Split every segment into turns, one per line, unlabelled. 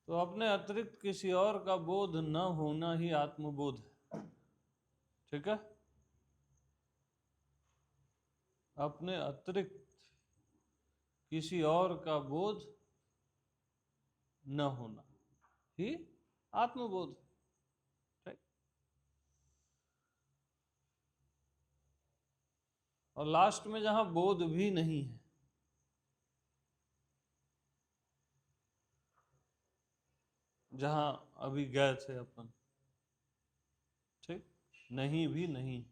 तो अपने अतिरिक्त किसी और का बोध न होना ही आत्मबोध है। ठीक है, अपने अतिरिक्त किसी और का बोध न होना ही आत्मबोध। ठीक। और लास्ट में जहां बोध भी नहीं है, जहां अभी गए थे अपन, ठीक, नहीं भी नहीं।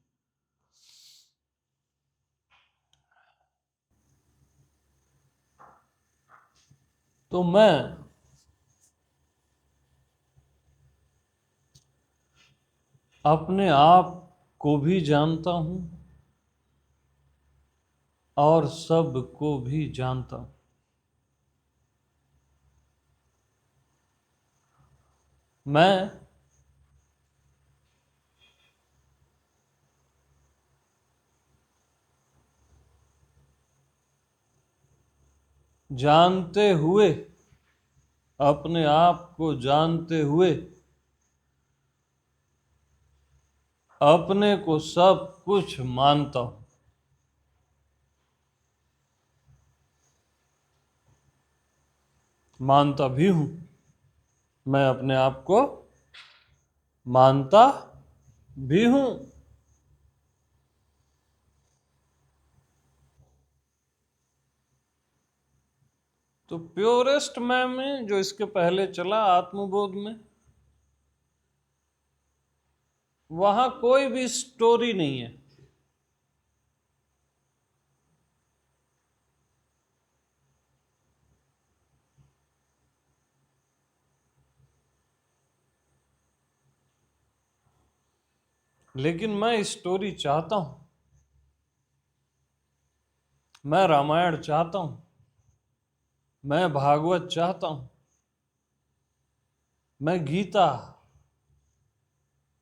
तो मैं अपने आप को भी जानता हूं और सब को भी जानता हूं। मैं जानते हुए, अपने आप को जानते हुए, अपने को सब कुछ मानता हूं। मानता भी हूं, मैं अपने आप को मानता भी हूं। तो प्योरेस्ट मैं में जो इसके पहले चला आत्मबोध में, वहां कोई भी स्टोरी नहीं है। लेकिन मैं स्टोरी चाहता हूं। मैं रामायण चाहता हूं, मैं भागवत चाहता हूं, मैं गीता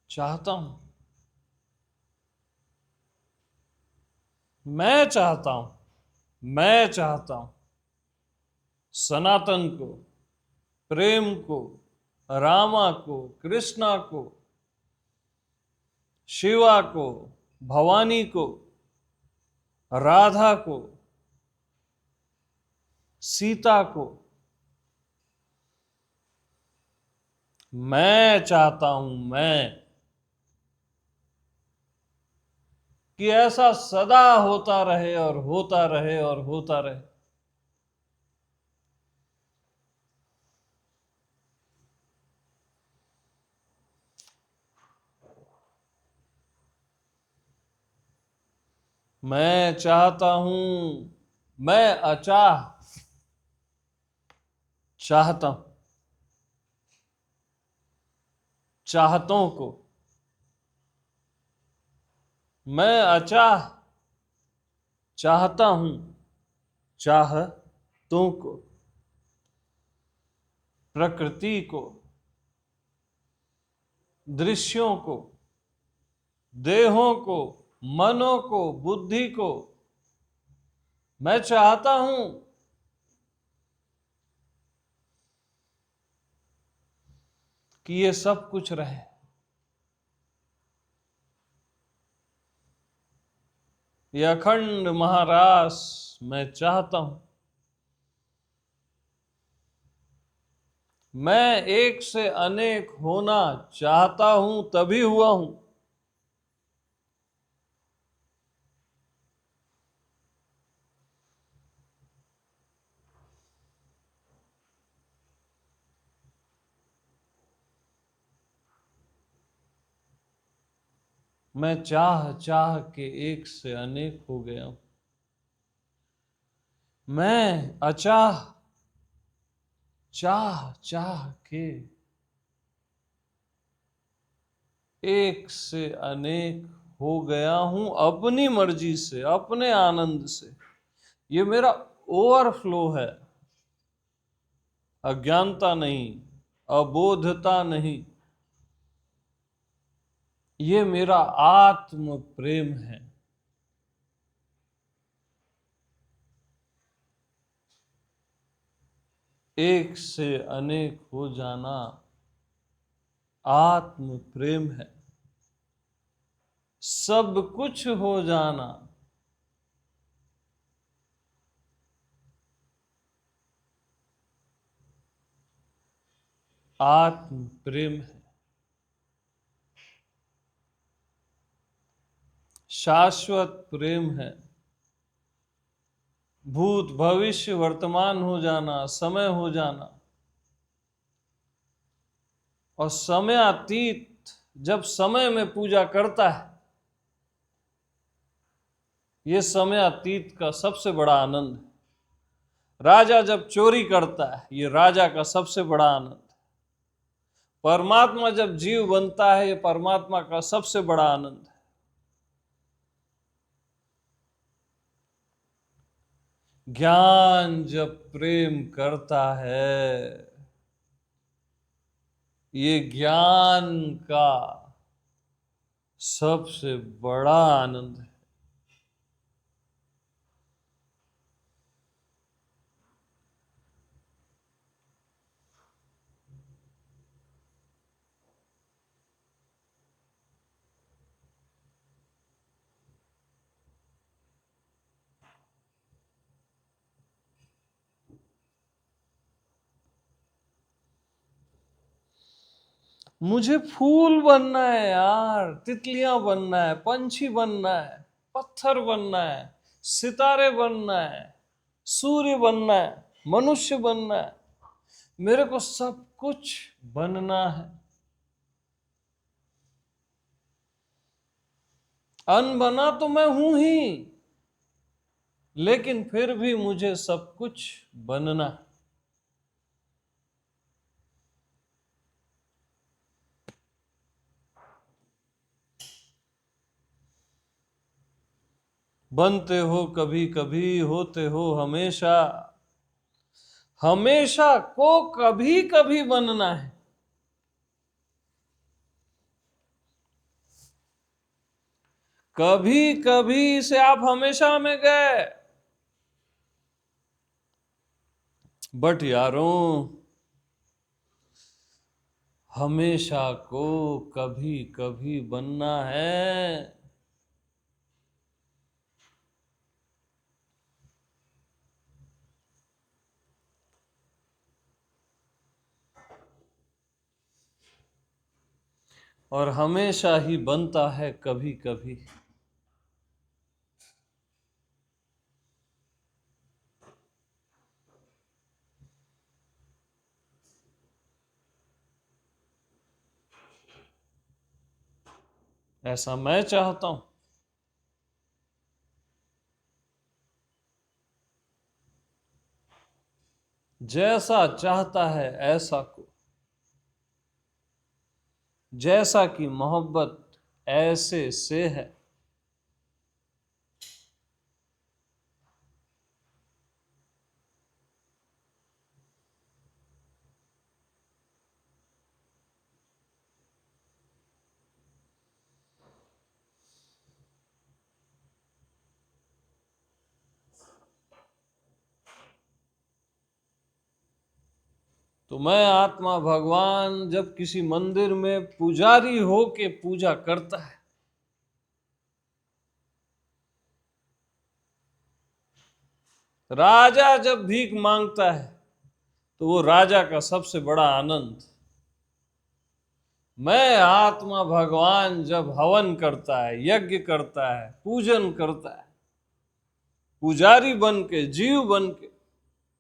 चाहता हूं। मैं चाहता हूं सनातन को, प्रेम को, रामा को, कृष्णा को, शिवा को, भवानी को, राधा को, सीता को। मैं चाहता हूं कि ऐसा सदा होता रहे और होता रहे और होता रहे। मैं चाहता हूं, मैं अचाह चाहता हूं चाहतों को, मैं अचाह चाहता हूं चाहतों को, प्रकृति को, दृश्यों को, देहों को, मनों को, बुद्धि को। मैं चाहता हूं कि ये सब कुछ रहे। ये अखंड महारास मैं चाहता हूं। मैं एक से अनेक होना चाहता हूं, तभी हुआ हूं। मैं चाह चाह के एक से अनेक हो गया हूं। मैं अचाह चाह चाह के एक से अनेक हो गया हूं, अपनी मर्जी से, अपने आनंद से। ये मेरा ओवरफ्लो है, अज्ञानता नहीं, अबोधता नहीं। ये मेरा आत्म प्रेम है। एक से अनेक हो जाना आत्म प्रेम है। सब कुछ हो जाना आत्म प्रेम है। शाश्वत प्रेम है। भूत भविष्य वर्तमान हो जाना, समय हो जाना, और समयातीत जब समय में पूजा करता है, ये समयातीत का सबसे बड़ा आनंद है। राजा जब चोरी करता है, ये राजा का सबसे बड़ा आनंद है। परमात्मा जब जीव बनता है, ये परमात्मा का सबसे बड़ा आनंद है। ज्ञान जब प्रेम करता है, ये ज्ञान का सबसे बड़ा आनंद है। मुझे फूल बनना है यार, तितलियां बनना है, पंछी बनना है, पत्थर बनना है, सितारे बनना है, सूर्य बनना है, मनुष्य बनना है। मेरे को सब कुछ बनना है। अनबना तो मैं हूं ही, लेकिन फिर भी मुझे सब कुछ बनना है। बनते हो कभी कभी, होते हो हमेशा। हमेशा को कभी कभी बनना है। कभी कभी से आप हमेशा में गए। बट यारों, हमेशा को कभी कभी बनना है। और हमेशा ही बनता है कभी कभी। ऐसा मैं चाहता हूं। जैसा चाहता है ऐसा को, जैसा कि मोहब्बत ऐसे से है। तो मैं आत्मा भगवान जब किसी मंदिर में पुजारी हो के पूजा करता है, राजा जब भीख मांगता है, तो वो राजा का सबसे बड़ा आनंद। मैं आत्मा भगवान जब हवन करता है, यज्ञ करता है, पूजन करता है, पुजारी बन के, जीव बन के,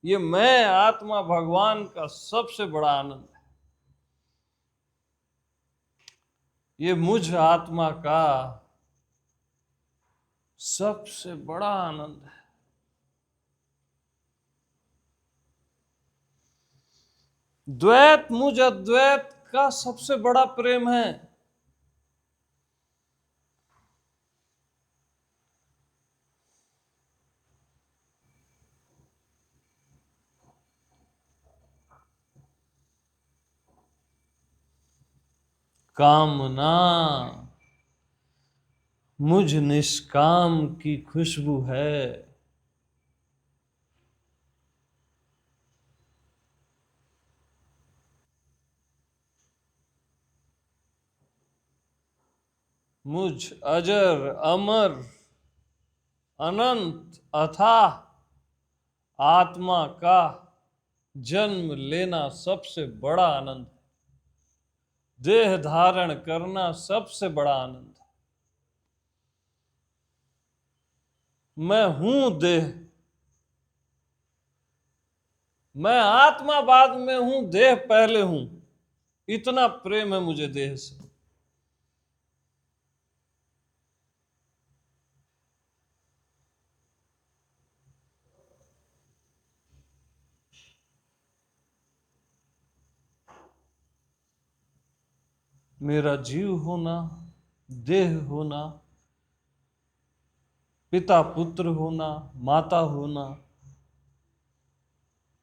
ये मैं आत्मा भगवान का सबसे बड़ा आनंद है। ये मुझ आत्मा का सबसे बड़ा आनंद है। द्वैत मुझ अद्वैत का सबसे बड़ा प्रेम है। कामना मुझ निष्काम की खुशबू। 。 . 。 . 。 . 。 . 。 . 。 . 。 . 。 . 。 . . 。 . 。 . . . . . . . 。 . 。 . . 。 . 。 。 . 。 。 . 。 。 . 。 . 。 . 。 . 。 . 。 . 。 है। मुझ अजर अमर अनंत अथाह आत्मा का जन्म लेना सबसे बड़ा आनंद है। देह धारण करना सबसे बड़ा आनंद है। मैं हूं देह, मैं आत्मा बाद में हूं, देह पहले हूं। इतना प्रेम है मुझे देह से। मेरा जीव होना, देह होना, पिता पुत्र होना, माता होना,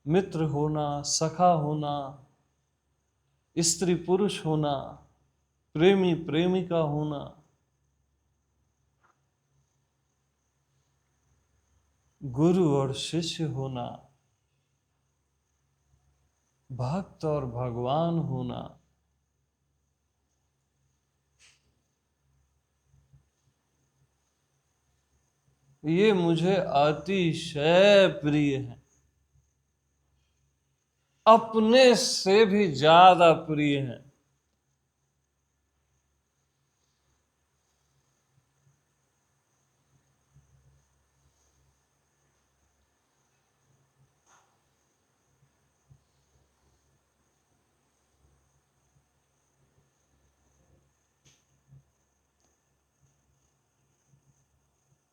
मित्र होना, सखा होना, स्त्री पुरुष होना, प्रेमी प्रेमिका होना, गुरु और शिष्य होना, भक्त और भगवान होना, ये मुझे अतिशय प्रिय है। अपने से भी ज्यादा प्रिय है।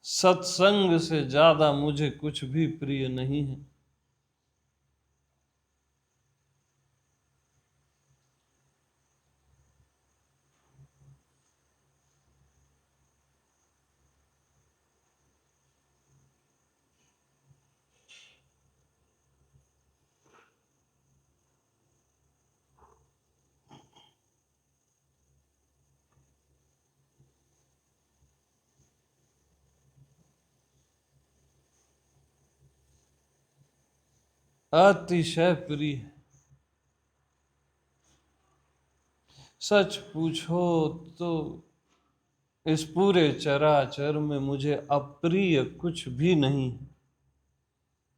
सत्संग से ज्यादा मुझे कुछ भी प्रिय नहीं है। अतिशय प्रिय है। सच पूछो तो इस पूरे चराचर में मुझे अप्रिय कुछ भी नहीं है।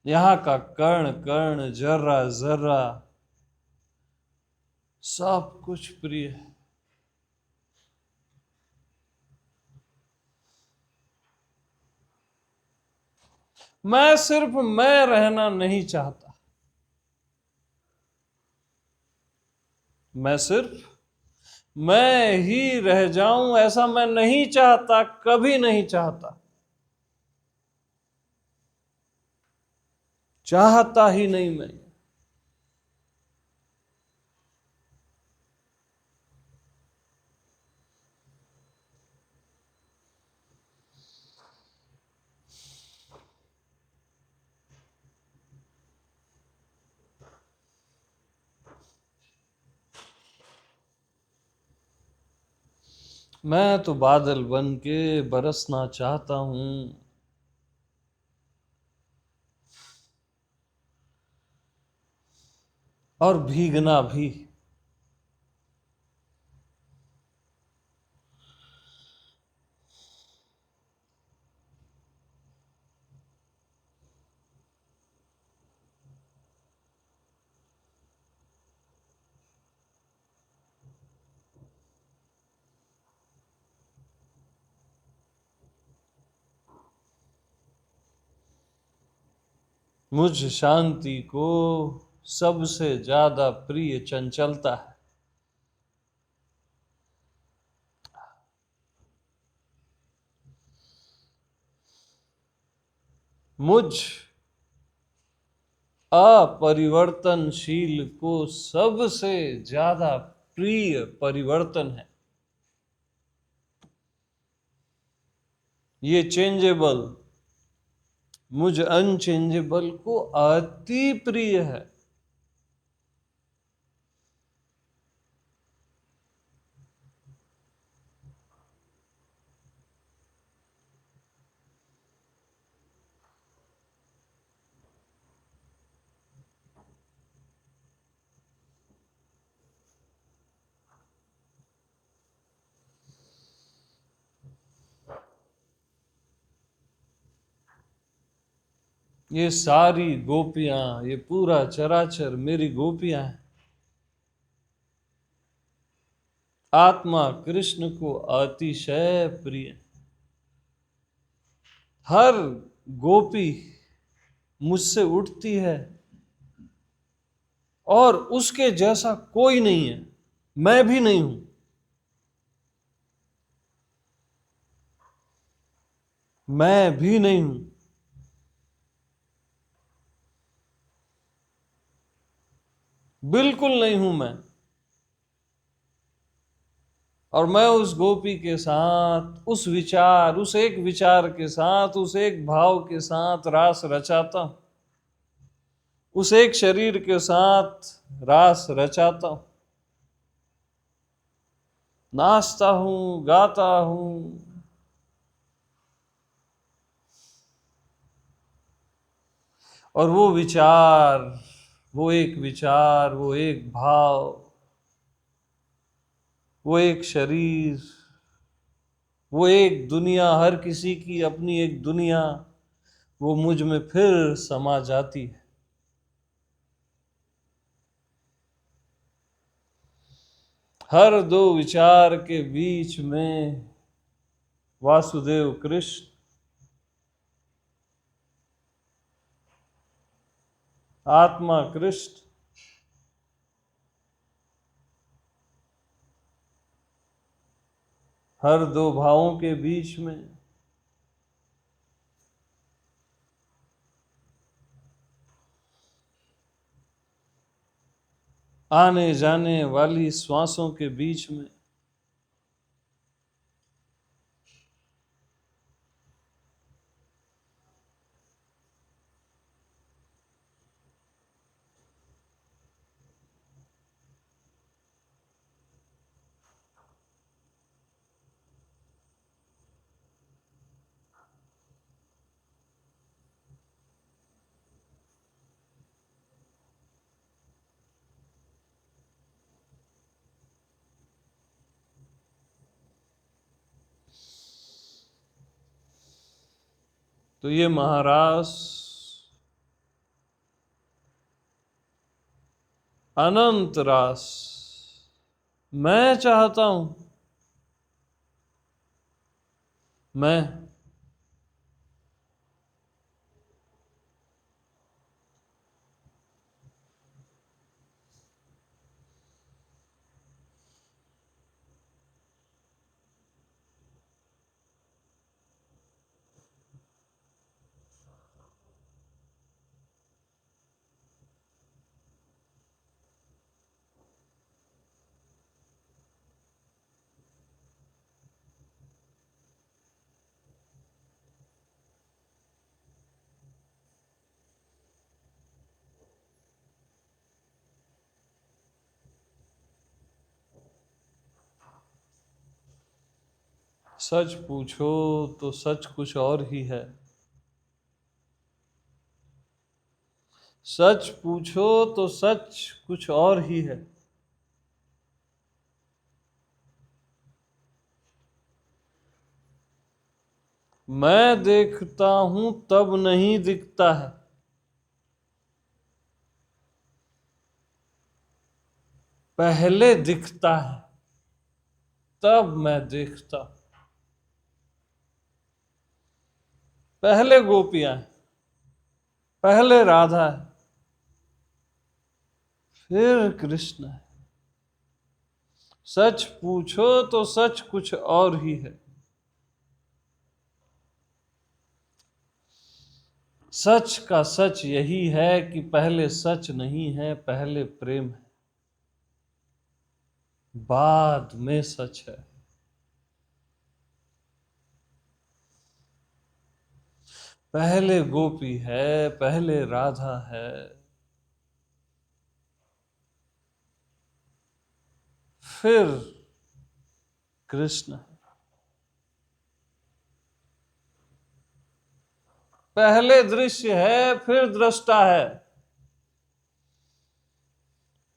यहाँ का कण कण, जर्रा जर्रा, सब कुछ प्रिय है। मैं सिर्फ मैं रहना नहीं चाहता। मैं सिर्फ मैं ही रह जाऊं ऐसा मैं नहीं चाहता, कभी नहीं चाहता। चाहता ही नहीं मैं। मैं तो बादल बन के बरसना चाहता हूं, और भीगना भी। मुझ शांति को सबसे ज्यादा प्रिय चंचलता है। मुझ अपरिवर्तनशील को सबसे ज्यादा प्रिय परिवर्तन है। ये चेंजेबल मुझ अनचेंजेबल को अति प्रिय है। ये सारी गोपियां, ये पूरा चराचर मेरी गोपियां हैं। आत्मा कृष्ण को अतिशय प्रिय। हर गोपी मुझसे उठती है और उसके जैसा कोई नहीं है, मैं भी नहीं हूं। मैं भी नहीं हूं, बिल्कुल नहीं हूं मैं। और मैं उस गोपी के साथ, उस विचार, उस एक विचार के साथ, उस एक भाव के साथ रास रचाता हूं। उस एक शरीर के साथ रास रचाता हूं, नाचता हूं, गाता हूं। और वो विचार, वो एक विचार, वो एक भाव, वो एक शरीर, वो एक दुनिया, हर किसी की अपनी एक दुनिया, वो मुझ में फिर समा जाती है। हर दो विचार के बीच में वासुदेव कृष्ण, आत्मा कृष्ण, हर दो भावों के बीच में आने जाने वाली श्वासों के बीच में तो ये महारास अनंत रास मैं चाहता हूं। मैं सच पूछो तो सच कुछ और ही है। सच पूछो तो सच कुछ और ही है। मैं देखता हूं तब नहीं दिखता है। पहले दिखता है, तब मैं देखता हूं। पहले गोपियां हैं, पहले राधा है, फिर कृष्ण है। सच पूछो तो सच कुछ और ही है। सच का सच यही है कि पहले सच नहीं है, पहले प्रेम है, बाद में सच है। पहले गोपी है, पहले राधा है, फिर कृष्ण है। पहले दृश्य है, फिर दृष्टा है।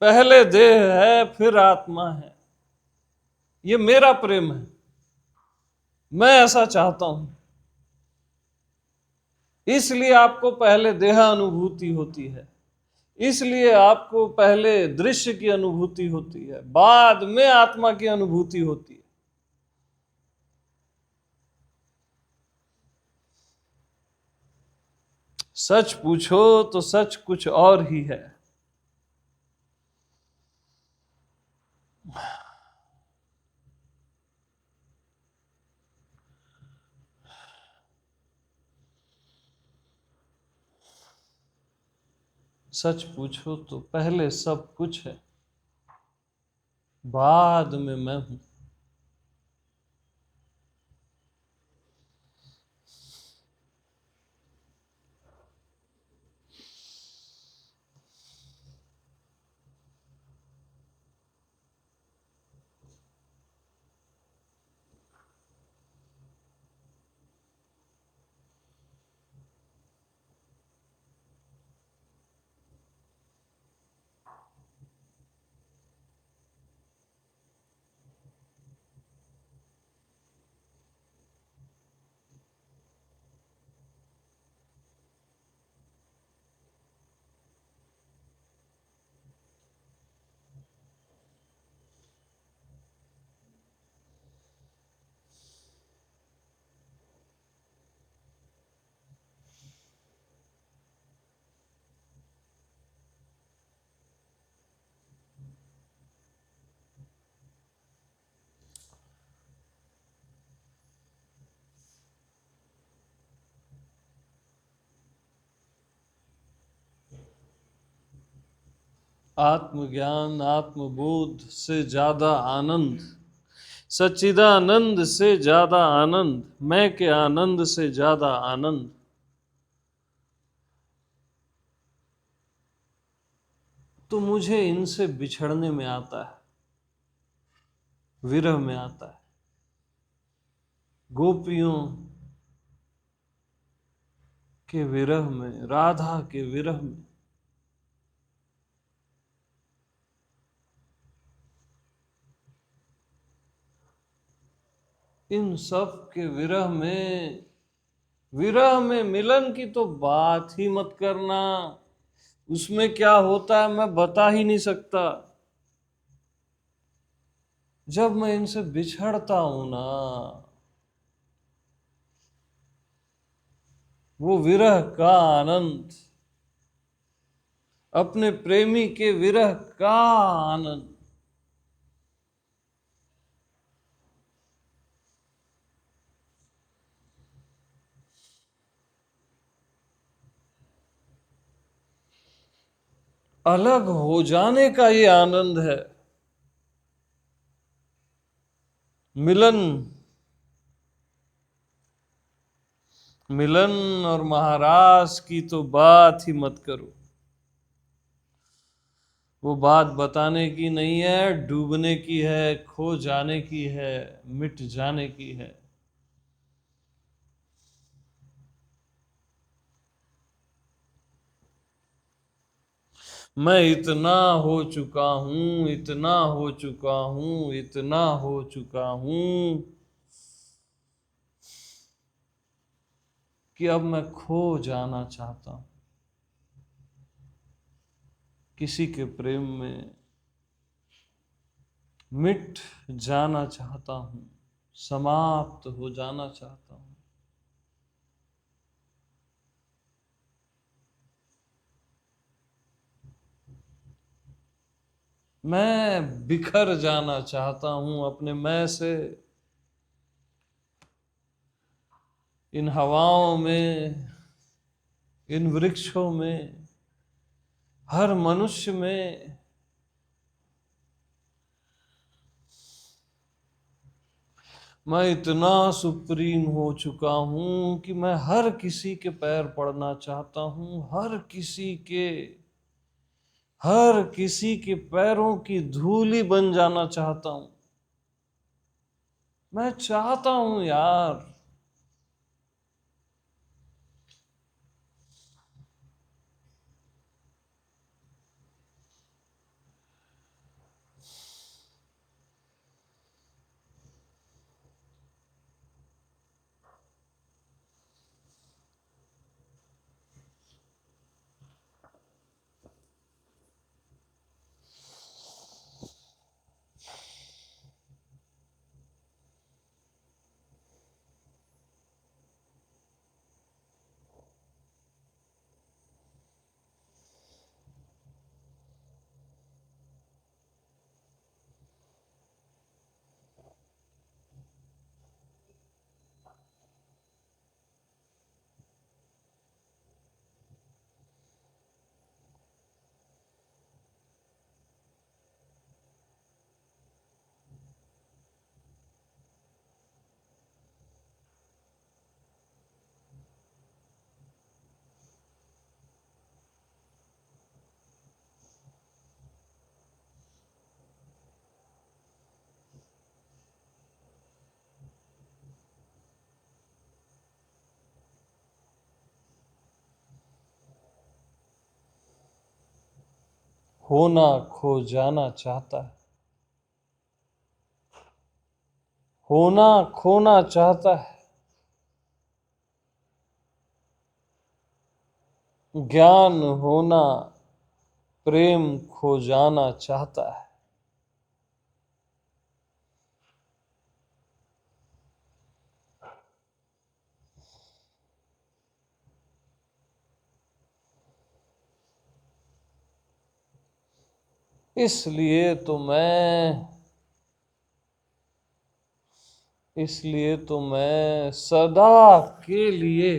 पहले देह है, फिर आत्मा है। ये मेरा प्रेम है, मैं ऐसा चाहता हूं। इसलिए आपको पहले देहानुभूति होती है, इसलिए आपको पहले दृश्य की अनुभूति होती है, बाद में आत्मा की अनुभूति होती है। सच पूछो तो सच कुछ और ही है। सच पूछो तो पहले सब कुछ है, बाद में मैं हूं। आत्मज्ञान आत्मबोध से ज्यादा आनंद, सच्चिदानंद से ज्यादा आनंद, मैं के आनंद से ज्यादा आनंद तो मुझे इनसे बिछड़ने में आता है, विरह में आता है। गोपियों के विरह में, राधा के विरह में, इन सब के विरह में मिलन की तो बात ही मत करना। उसमें क्या होता है मैं बता ही नहीं सकता। जब मैं इनसे बिछड़ता हूं ना, वो विरह का आनंद, अपने प्रेमी के विरह का आनंद, अलग हो जाने का ये आनंद है। मिलन, मिलन और महाराज की तो बात ही मत करो। वो बात बताने की नहीं है, डूबने की है, खो जाने की है, मिट जाने की है। मैं इतना हो चुका हूं, इतना हो चुका हूं, इतना हो चुका हूं कि अब मैं खो जाना चाहता हूं किसी के प्रेम में, मिट जाना चाहता हूं, समाप्त हो जाना चाहता हूं। मैं बिखर जाना चाहता हूं अपने मैं से, इन हवाओं में, इन वृक्षों में, हर मनुष्य में। मैं इतना सुप्रीम हो चुका हूं कि मैं हर किसी के पैर पड़ना चाहता हूं, हर किसी के पैरों की धूली बन जाना चाहता हूं। मैं चाहता हूं यार। होना खो जाना चाहता है, होना खोना चाहता है, ज्ञान होना प्रेम खो जाना चाहता है। इसलिए तो मैं सदा के लिए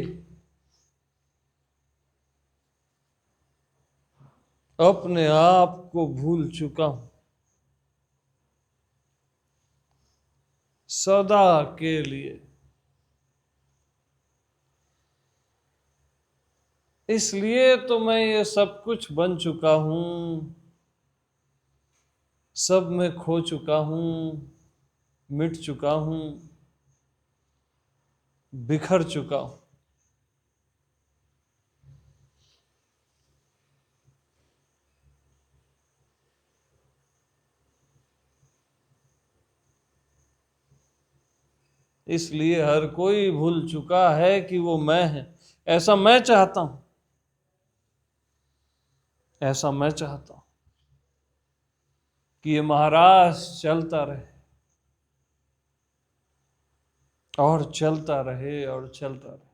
अपने आप को भूल चुका हूं, सदा के लिए। इसलिए तो मैं ये सब कुछ बन चुका हूं, सब में खो चुका हूं, मिट चुका हूं, बिखर चुका हूं। इसलिए हर कोई भूल चुका है कि वो मैं है। ऐसा मैं चाहता हूं, ऐसा मैं चाहता हूं कि ये महाराज चलता रहे और चलता रहे और चलता रहे।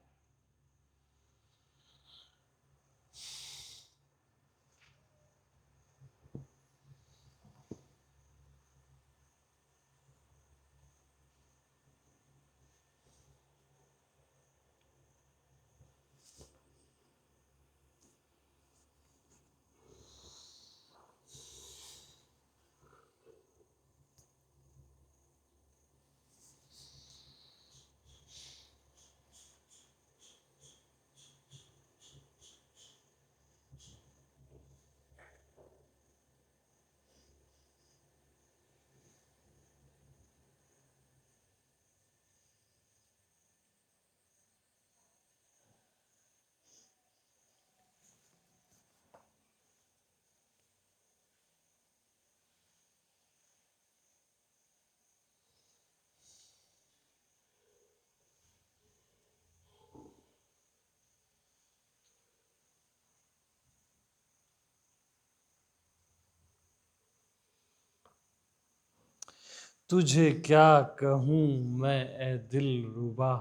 तुझे क्या कहूं मैं ए दिल रुबा,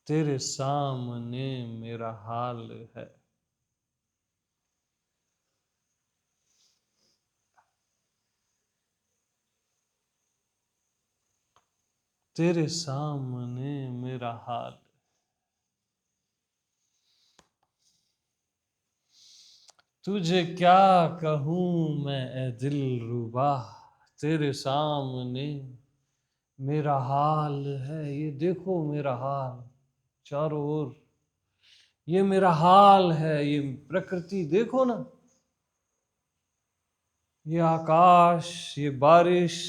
तेरे सामने मेरा हाल है। तेरे सामने मेरा हाल। तुझे क्या कहूं मैं ए दिल रुबा, तेरे सामने मेरा हाल है। ये देखो मेरा हाल चारों ओर, ये मेरा हाल है। ये प्रकृति देखो ना, ये आकाश, ये बारिश,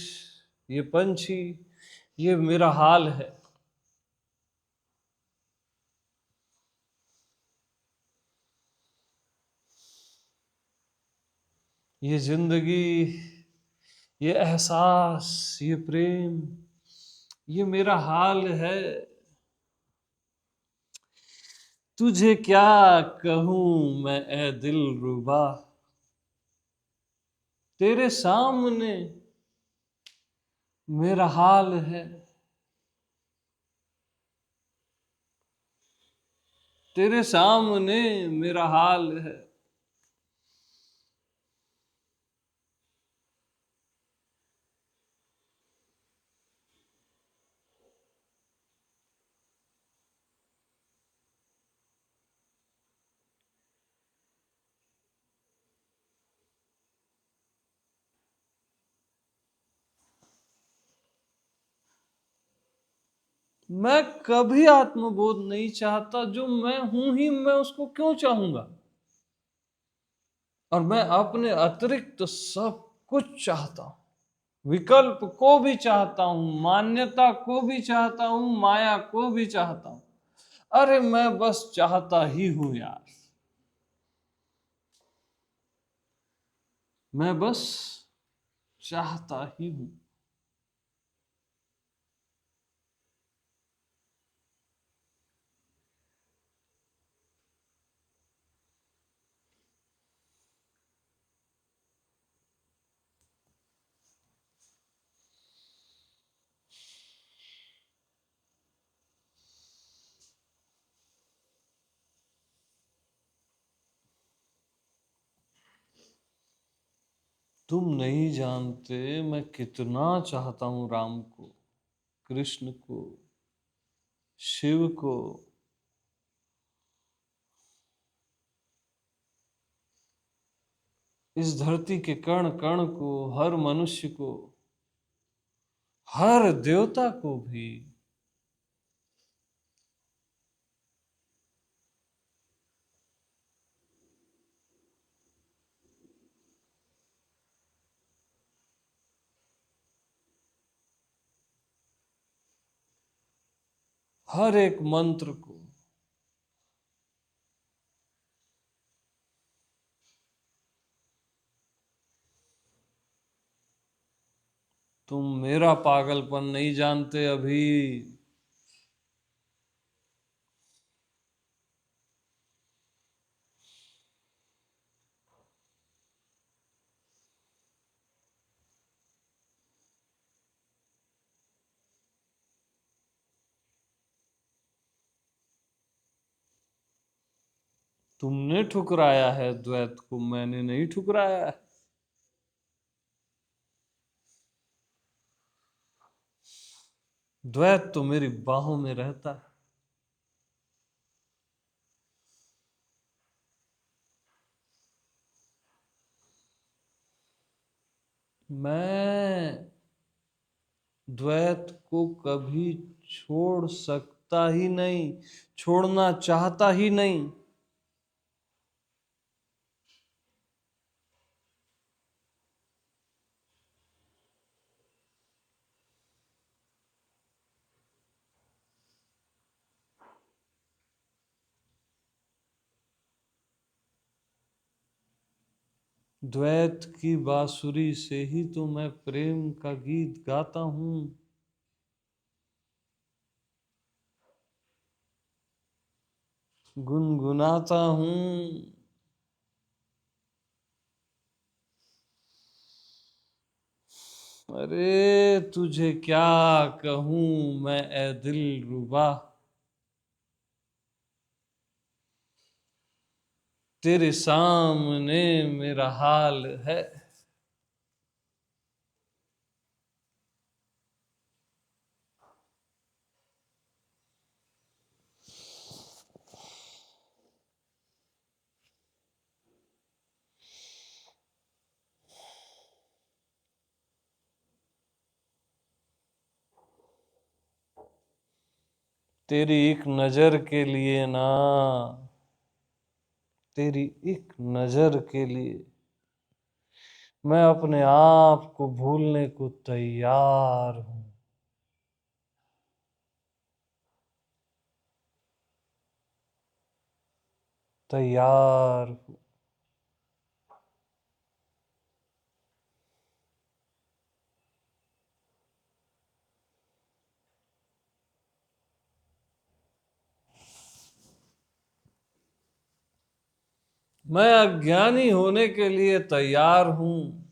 ये पंछी, ये मेरा हाल है। ये जिंदगी, ये एहसास, ये प्रेम, ये मेरा हाल है। तुझे क्या कहूं मैं ए दिल रुबा, तेरे सामने मेरा हाल है। तेरे सामने मेरा हाल है। मैं कभी आत्मबोध नहीं चाहता। जो मैं हूं ही मैं उसको क्यों चाहूंगा? और मैं अपने अतिरिक्त तो सब कुछ चाहता हूं। विकल्प को भी चाहता हूं, मान्यता को भी चाहता हूं, माया को भी चाहता हूं। अरे मैं बस चाहता ही हूं यार। मैं बस चाहता ही हूं। तुम नहीं जानते मैं कितना चाहता हूं राम को, कृष्ण को, शिव को। इस धरती के कण कण को, हर मनुष्य को, हर देवता को भी। हर एक मंत्र को। तुम मेरा पागलपन नहीं जानते अभी। तुमने ठुकराया है द्वैत को, मैंने नहीं ठुकराया है। द्वैत तो मेरी बाहों में रहता है। मैं द्वैत को कभी छोड़ सकता ही नहीं, छोड़ना चाहता ही नहीं। द्वैत की बांसुरी से ही तो मैं प्रेम का गीत गाता हूं। गुनगुनाता हूं। अरे तुझे क्या कहूं मैं ए दिल रुबा, तेरे सामने मेरा हाल है। तेरी एक नजर के लिए ना, तेरी एक नजर के लिए मैं अपने आप को भूलने को तैयार हूं। तैयार हूं। मैं अज्ञानी होने के लिए तैयार हूं।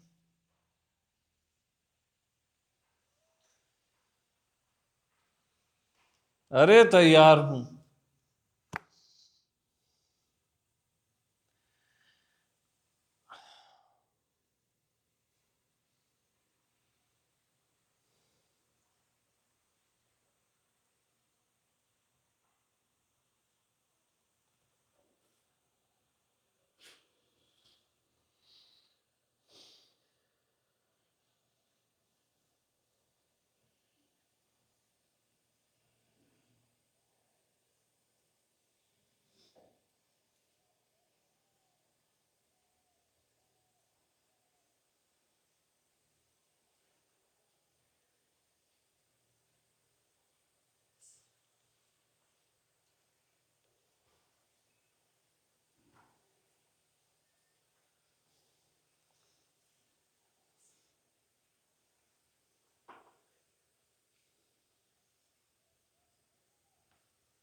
अरे तैयार हूं।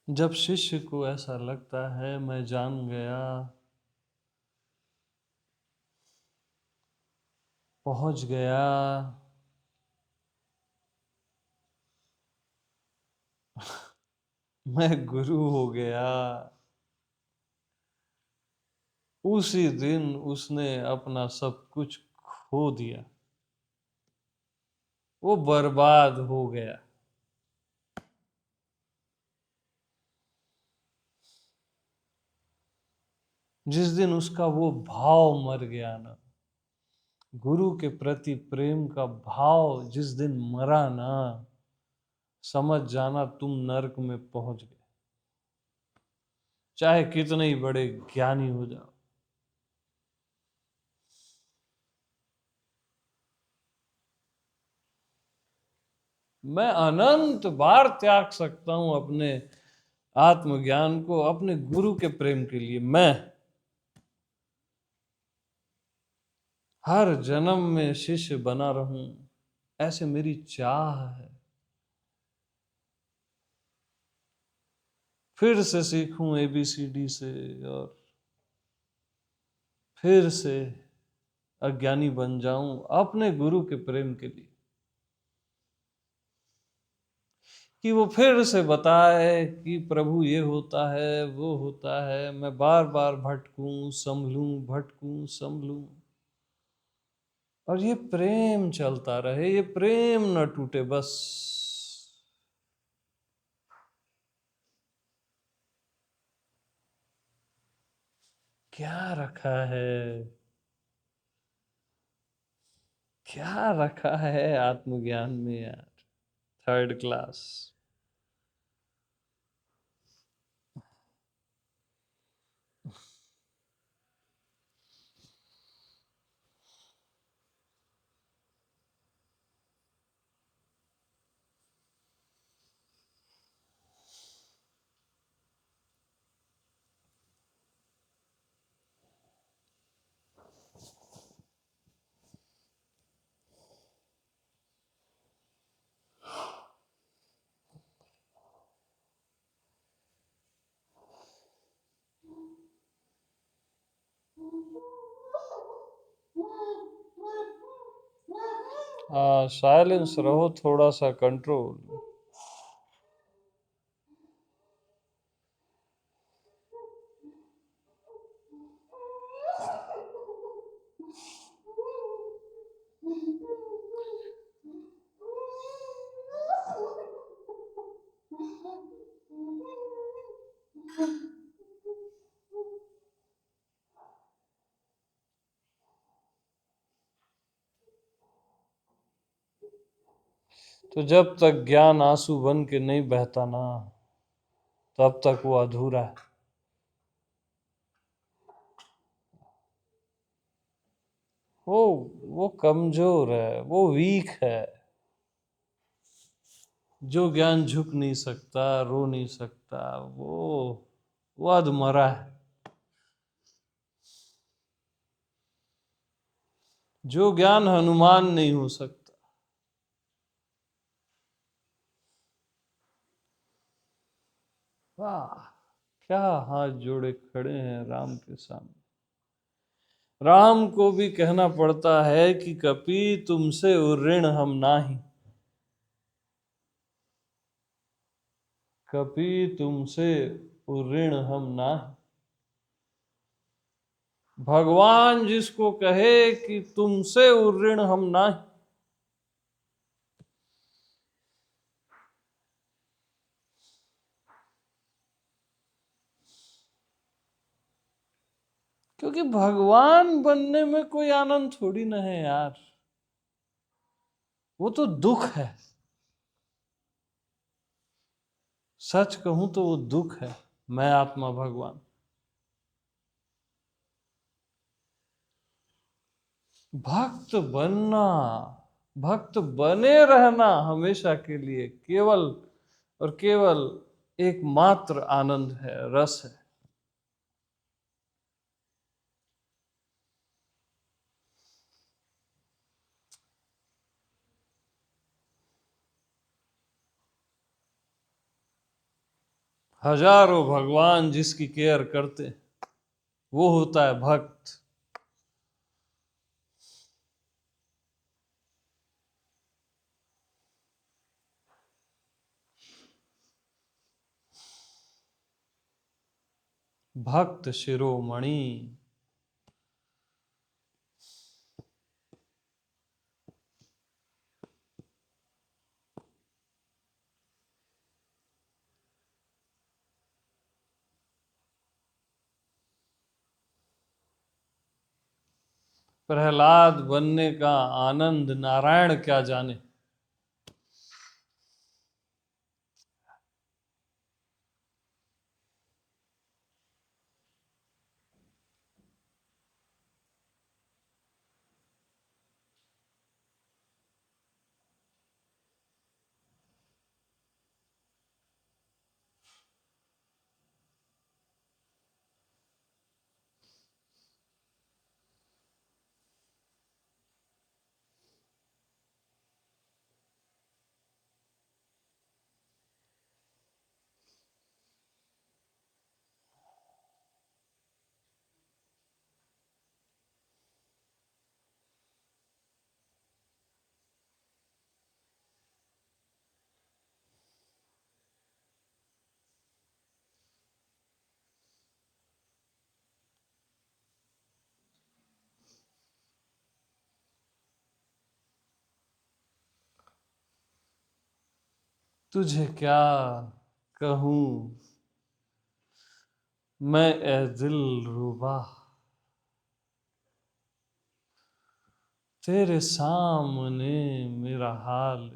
जब शिष्य को ऐसा लगता है मैं जान गया, पहुंच गया, मैं गुरु हो गया, उसी दिन उसने अपना सब कुछ खो दिया, वो बर्बाद हो गया। जिस दिन उसका वो भाव मर गया ना, गुरु के प्रति प्रेम का भाव जिस दिन मरा ना, समझ जाना तुम नरक में पहुंच गए, चाहे कितने ही बड़े ज्ञानी हो जाओ। मैं अनंत बार त्याग सकता हूं अपने आत्मज्ञान को अपने गुरु के प्रेम के लिए। मैं हर जन्म में शिष्य बना रहूं, ऐसे मेरी चाह है। फिर से सीखूं ABCD से, और फिर से अज्ञानी बन जाऊं अपने गुरु के प्रेम के लिए, कि वो फिर से बताए कि प्रभु ये होता है वो होता है। मैं बार बार भटकूं संभलूं, भटकूं संभलूं, और ये प्रेम चलता रहे, ये प्रेम न टूटे बस। क्या रखा है, क्या रखा है आत्मज्ञान में यार, थर्ड क्लास। हाँ, साइलेंस रहो, थोड़ा सा कंट्रोल। तो जब तक ज्ञान आंसू बन के नहीं बहता ना, तब तक वो अधूरा है। वो वो कमजोर है, वो वीक है। जो ज्ञान झुक नहीं सकता, रो नहीं सकता, वो अधमरा है। जो ज्ञान हनुमान नहीं हो सकता। वाह, क्या हाथ जोड़े खड़े हैं राम के सामने। राम को भी कहना पड़ता है कि कपि तुमसे ऋण हम नाही, कपि तुमसे ऋण हम नाही। भगवान जिसको कहे कि तुमसे ऋण हम नाही, क्योंकि भगवान बनने में कोई आनंद थोड़ी ना है यार, वो तो दुख है। सच कहूं तो वो दुख है। मैं आत्मा भगवान। भक्त बनना, भक्त बने रहना हमेशा के लिए केवल और केवल एकमात्र आनंद है, रस है। हजारों भगवान जिसकी केयर करते, वो होता है भक्त। भक्त शिरोमणि। प्रहलाद बनने का आनंद नारायण क्या जाने। तुझे क्या कहूँ मैं ए दिल रुबा, तेरे सामने मेरा हाल।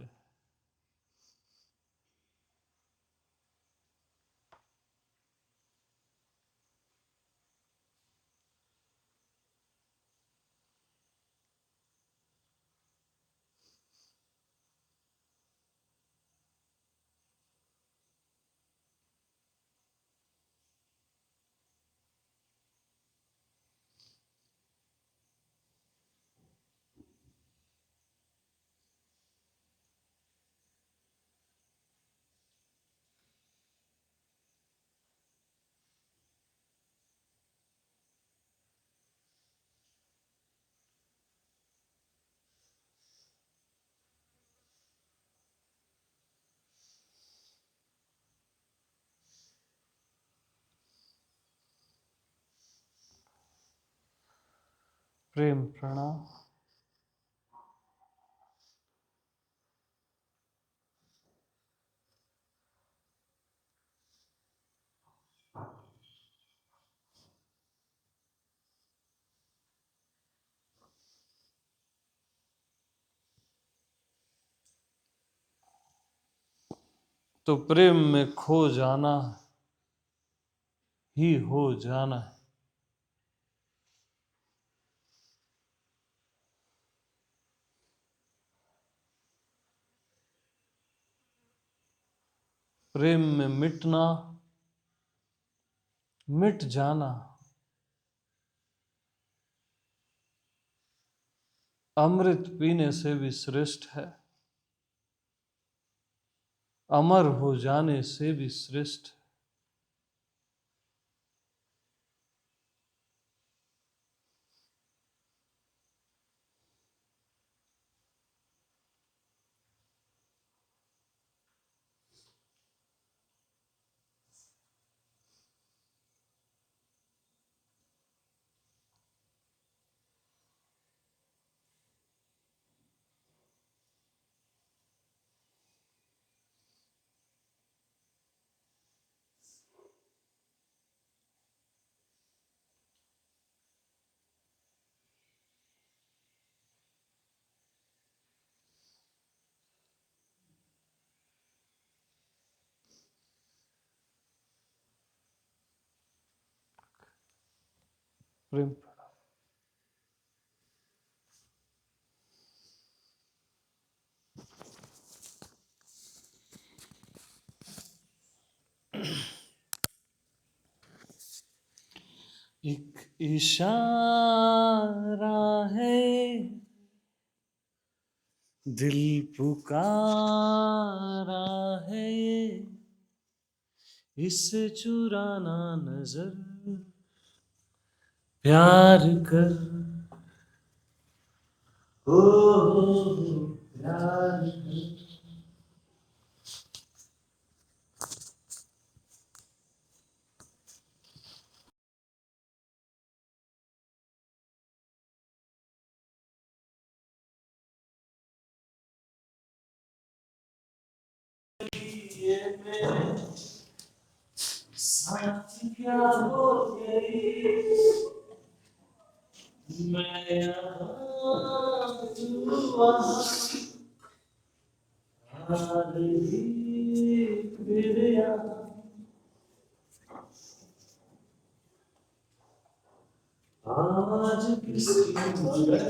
प्रेम प्रणाम। तो प्रेम में खो जाना ही हो जाना है। प्रेम में मिटना, मिट जाना अमृत पीने से भी श्रेष्ठ है, अमर हो जाने से भी श्रेष्ठ। प्रेम। एक इशारा है, दिल पुकारा है, इससे चुराना नजर प्यार कर, ओ प्यार कर। ये मेरे साथ क्या हो गई, मैं यहाँ तू वहाँ, आ रही फिर यहाँ, आज किसकी मगर